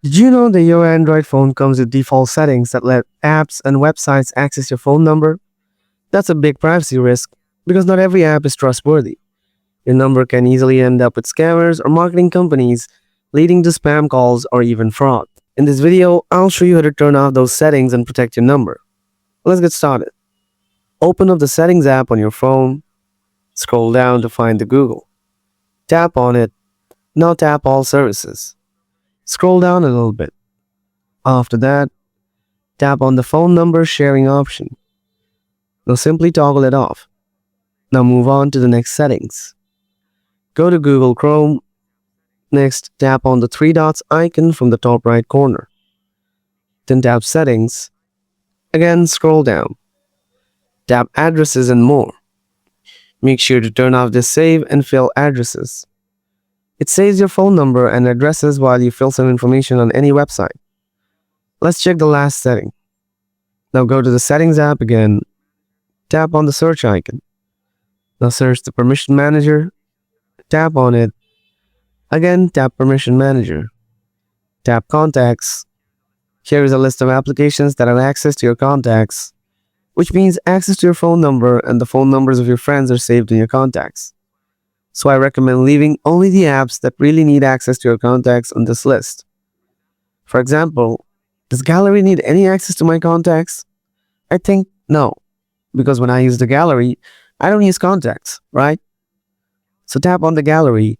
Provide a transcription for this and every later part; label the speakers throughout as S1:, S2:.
S1: Did you know that your Android phone comes with default settings that let apps and websites access your phone number? That's a big privacy risk because not every app is trustworthy. Your number can easily end up with scammers or marketing companies, leading to spam calls or even fraud. In this video, I'll show you how to turn off those settings and protect your number. Let's get started. Open up the Settings app on your phone, scroll down to find the Google. Tap on it. Now tap All Services. Scroll down a little bit. After that, tap on the phone number sharing option. Now simply toggle it off. Now move on to the next settings. Go to Google Chrome. Next, tap on the three dots icon from the top right corner. Then tap Settings. Again, scroll down. Tap Addresses and More. Make sure to turn off this Save and Fill Addresses. It saves your phone number and addresses while you fill some information on any website. Let's check the last setting. Now go to the Settings app again. Tap on the search icon. Now search the Permission Manager. Tap on it. Again, tap Permission Manager. Tap Contacts. Here is a list of applications that have access to your contacts, which means access to your phone number and the phone numbers of your friends are saved in your contacts. So I recommend leaving only the apps that really need access to your contacts on this list. For example, does Gallery need any access to my contacts? I think no, because when I use the Gallery, I don't use contacts, right? So tap on the Gallery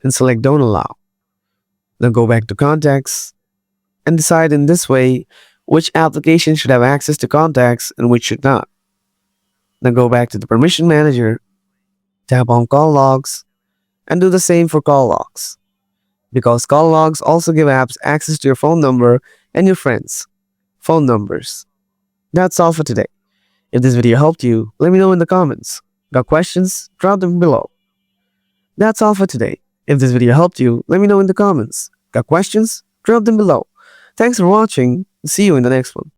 S1: and select Don't Allow. Then go back to Contacts and decide in this way which application should have access to contacts and which should not. Then go back to the Permission Manager, tap on Call Logs, and do the same for Call Logs, because call logs also give apps access to your phone number and your friends' phone numbers. That's all for today. If this video helped you, let me know in the comments. Got questions? Drop them below. That's all for today. If this video helped you, let me know in the comments. Got questions? Drop them below. Thanks for watching. See you in the next one.